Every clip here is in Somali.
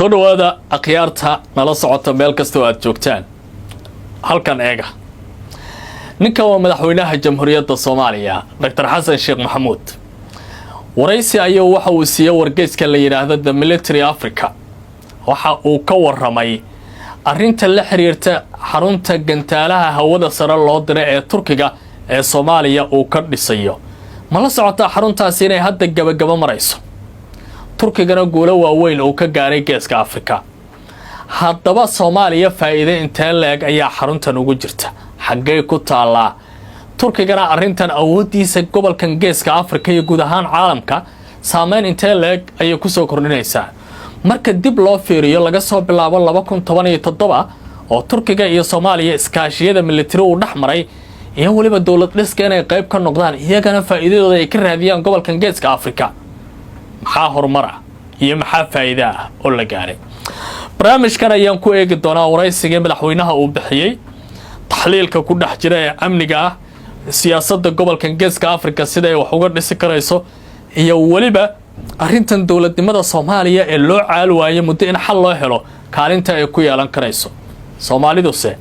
soo dhawaada akhyaarta nala socota meel kasta oo aad joogtaan halkan eega ninka waa madaxweynaha jamhuuriyadda Soomaaliya Dr. Xasan Sheekh Maxamuud waraysi ayuu waxa uu siiyay wargeyska la yiraahdo The Military Africa waxa uu ka waramay arrinta la xiriirta xarunta gantaalaha hawada sare loo diray ee Turkiga ee Soomaaliya uu ka dhisayo ma la socota xaruntaasi inay hadda gabagaba marayso Turkigana guulo waaweyn oo ka gaaray geeska Afrika haddaba Soomaaliya faa'iido intee leeg ayaa xaruntan ugu jirta xaggee ku taala Turkigana arrintan awoodiisa gobolkan geeska Afrika iyo guud ahaan caalamka saameyn intee leeg ayay ku soo kordhinaysaa marka dib loo fiiriyo laga soo bilaabo 2017 oo Turkiga iyo Soomaaliya iskaashiyada military u dhaxmaray iyo waliba dawlad dhiska inay qayb ka noqdaan iyagana faa'iidadooda ay ka raadiyaan gobolkan geeska Afrika maxaa horumar iyo maxaa faa'iido ah oo la gaaray barnaamijkan ayaan ku eegi doonaa waraysiga madaxweynaha uu bixiyay taxliilka ku dhex jira ee amniga ah siyaasadda gobolkan geeska Afrika sida ay wax uga dhisi karayso iyo waliba arrintan dawladnimada Soomaaliya ee loo caalwaayay muddo in xal loo helo kaalinta ay ku yeelan karayso Soomaaliduse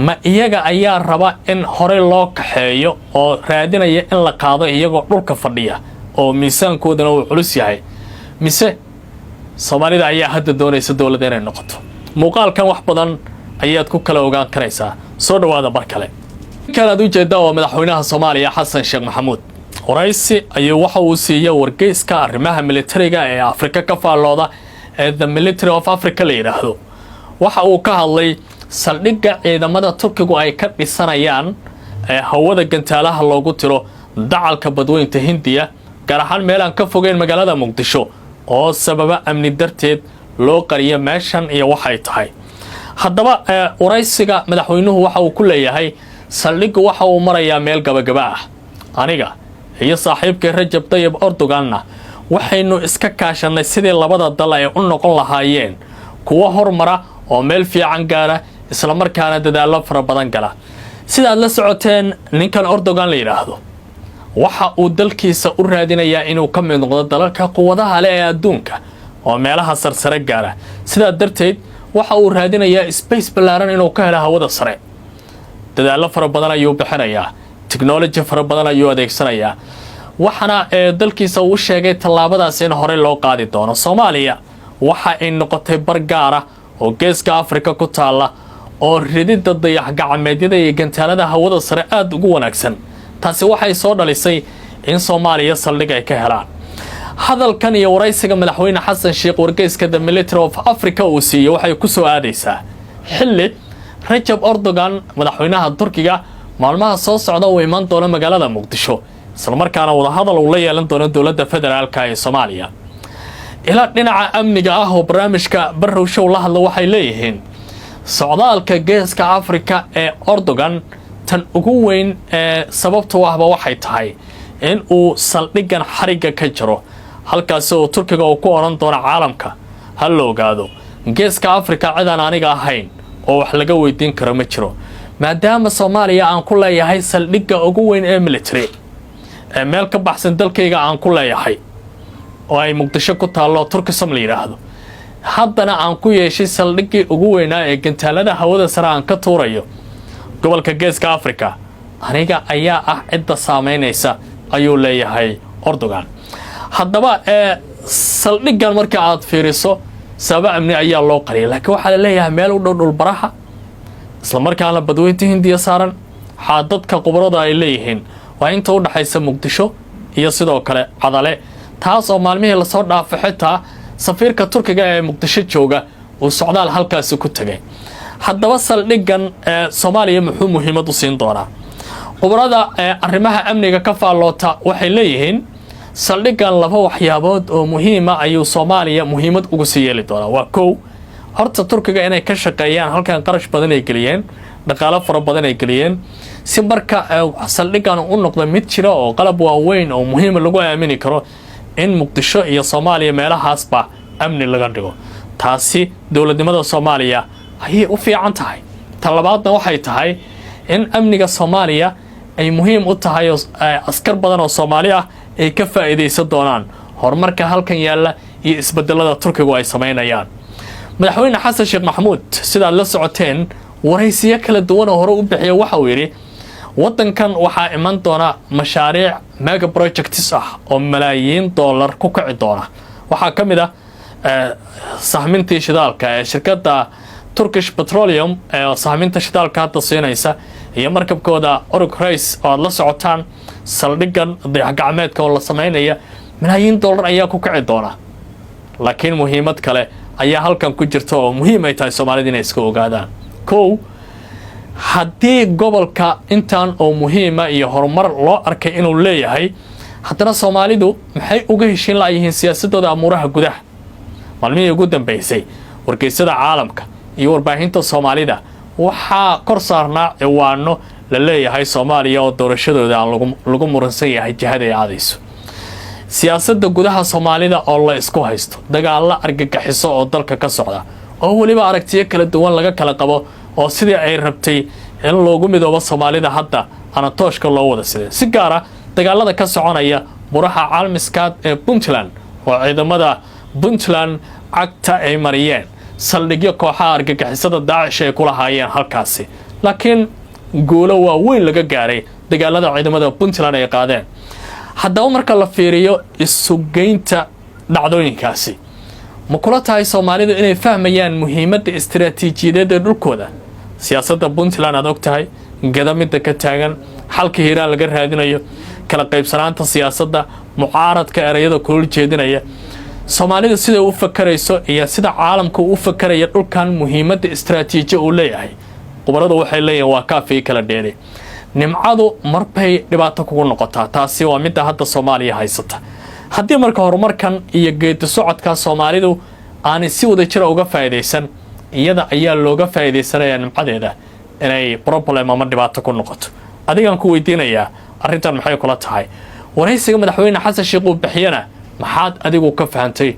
ma iyaga ayaa raba in hore loo kaxeeyo oo raadinaya in la qaado iyagoo dhulka fadhiya oo miisaankoodana uu culus yahay mise Soomaalida ayaa hadda doonaysa dawladda inay noqoto muuqaalkan wax badan ayaad ku kala ogaan karaysaa soo dhawaada bar kale kala u jeeda oo madaxweynaha Soomaaliya Xasan Sheekh Maxamuud waraysi ayuu waxa uu siiyay wargeyska arrimaha militariga ee Afrika ka faalooda ee The Military of Africa la yiraahdo waxa uu ka hadlay saldhigga ciidamada Turkigu ay ka dhisanayaan ee hawada gantaalaha loogu tiro dacalka badweynta Hindiya gaar ahaan meel aan ka fogeyn magaalada Muqdisho oo sababa amni darteed loo qariyo meeshan iyo waxay tahay haddaba waraysiga madaxweynuhu waxa uu ku leeyahay saldhiggu waxa uu marayaa meel gabagaba ah aniga iyo saaxiibkay Rajab Tayyip Erdogan waxaynu iska kaashanay sidii labada dal ay u noqon lahaayeen kuwa hormara oo meel fiican gaara isla markaana dadaalo fara badan gala sida aad la socoteen ninkan Erdogan la yiraahdo waxa uu dalkiisa u raadinayaa inuu ka mid noqdo dalalka quwadaha leh ee adduunka oo meelaha sarsare gaara sida darteed waxa uu raadinayaa space ballaaran inuu ka helo hawada sare dadaalo fara badan ayuu bixinayaa technology fara badan ayuu adeegsanayaa waxana dalkiisa uu sheegay tallaabadaas in hore loo qaadi doono Soomaaliya waxa ay noqotay bar gaara oo geeska Afrika ku taala oo ridida dayax gacmeedyada iyo gantaalada hawada sare aad ugu wanaagsan taasi waxay soo dhalisay in Soomaaliya saldhig ay ka helaan hadalkan iyo waraysiga madaxweyne Xasan Sheekh wargeyska The Military of Africa uu siiyay waxay ku soo aadaysaa xilli Rajab Erdogan madaxweynaha Turkiga maalmaha soo socda uu iman doono magaalada Muqdisho isla markaana wada hadal uu la yeelan doono dawladda federaalka ee Soomaaliya ila dhinaca amniga ah oo barnaamijka Barrow Show la hadlo waxay leeyihiin socdaalka geeska Afrika ee Erdogan tan ugu weyn ee sababtu ahba waxay tahay in uu saldhigan xariga ka jiro halkaas oo Turkiga uu ku oran doono caalamka hal loo gaado geeska Afrika cidaan aniga ahayn oo wax laga weydiin karo ma jiro maadaama Soomaaliya aan ku leeyahay saldhiga ugu weyn ee military ee meel ka baxsan dalkayga aan ku leeyahay oo ay Muqdisho ku taalo Turkism la yiraahdo haddana aan ku yeeshay saldhigii ugu weynaa ee gantaalada hawada sare aan ka tuurayo gobolka geeska Afrika aniga ayaa ah cidda saameynaysa ayuu leeyahay Erdogan haddaba saldhigan marka aad fiiriso sabab amni ayaa loo qariyay laakiin waxa la leeyahay meel u dhow dhul baraha isla markaana badweynta Hindiya saaran xadadka qubrada ay leeyihiin waa inta u dhaxaysa Muqdisho iyo sidoo kale Cadale taas oo maalmihii la soo dhaafay xitaa safiirka Turkiga ee Muqdisho jooga uu socdaal halkaas ku tagay haddaba saldhigan Soomaaliya muxuu muhiimad u siin doonaa qubrada arrimaha amniga ka faaloota waxay leeyihiin saldhigan laba waxyaabood oo muhiim ah ayuu Soomaaliya muhiimad ugu sii yeeli doonaa waa koow horta Turkiga inay ka shaqeeyaan halkan qarash badan ay galiyeen dhaqaale fara badan ay galiyeen si marka saldhigan u noqdo mid jira oo qalab waaweyn oo muhiim lagu aamini karo in Muqdisho iyo Soomaaliya meelahaasba amni laga dhigo taasi dawladnimada Soomaaliya ayay u fiican tahay talabaadna waxay tahay in amniga Soomaaliya ay muhiim u tahay askar badan oo Soomaali ah ay ka faa'iideysan doonaan horumarka halkan yaala iyo isbedelada Turkigu ay sameynayaan madaxweyne xasan sheekh maxamuud sidaad la socoteen waraysiyo kala duwan oo hore u bixiya waxa uu yidhi waddankan waxaa iman doona mashaariic mega projects ah oo malaayiin dollar ku kici doona waxaa ka mid ah sahmintii shidaalka ee shirkadda Turkish Petroleum ee sahminta shidaalka hadda siinaysa iyo markabkooda Orog Race oo aad la socotaan saldhigan dayax-gacmeedka oo la sameynaya malaayiin dollar ayaa ku kici doona laakiin muhiimad kale ayaa halkan ku jirta oo muhiim ay tahay Soomaalida inay iska ogaadaan kow haddii gobolka intaan oo muhiima iyo horumar loo arkay inuu leeyahay haddana Soomaalidu maxay uga heshiin laayihiin siyaasadooda amuuraha gudaha maalmihii ugu dambeysay wargeysyada caalamka iyo warbaahinta Soomaalida waxaa kor saarnaa ciwaano la leeyahay Soomaaliya oo doorashadooda aan lagu muransan yahay jihada ay aadayso siyaasadda gudaha Soomaalida oo la isku haysto dagaal argagixiso oo dalka ka socda oo waliba aragtiyo kala duwan laga kala qabo oo sidii ay rabtay in loogu midoobo Soomaalida hadda ana tooshka loo wada sidee si gaar ah dagaalada ka soconaya buraha caalamiskaad ee Puntland oo ciidamada Puntland cagta ay mariyeen saldhigyo kooxaha argagixisada Daesh ay kula haayeen halkaasi laakiin guulo waaweyn laga gaaray dagaalada ciidamada Puntland ay qaadeen haddaba marka la fiiriyo isugeynta dhacdooyinkaasi ma kula tahay Soomaalidu inay fahmayaan muhiimadda istiraatiijiyadeed ee dhulkooda siyaasadda Puntland aad ogtahay gadamida ka taagan xalka hiiraan laga raadinayo kala qaybsanaanta siyaasadda mucaaradka erayada kula jeedinaya Soomaalidu sida u fakarayso iyo sida caalamku u fakaraya dhulkan muhiimadda istiraatiiji uu leeyahay qubaradu waxay leeyihiin waa kaafi kala dheeri nimcadu marbay dhibaato kugu noqotaa taasi waa mid hadda Soomaaliya haysata haddii marka horumarkan iyo geedi socodka Soomaalidu aan si wada jir uga faa'iideysan iyada ayaa looga faa'iideysanayaa nimcadeeda inay problem ama dhibaato ku noqoto adigan ku weydiinayaa arrintan maxay kula tahay waraysiga madaxweyne xasan sheekh uu bixiyana maxaad adigu ka fahantay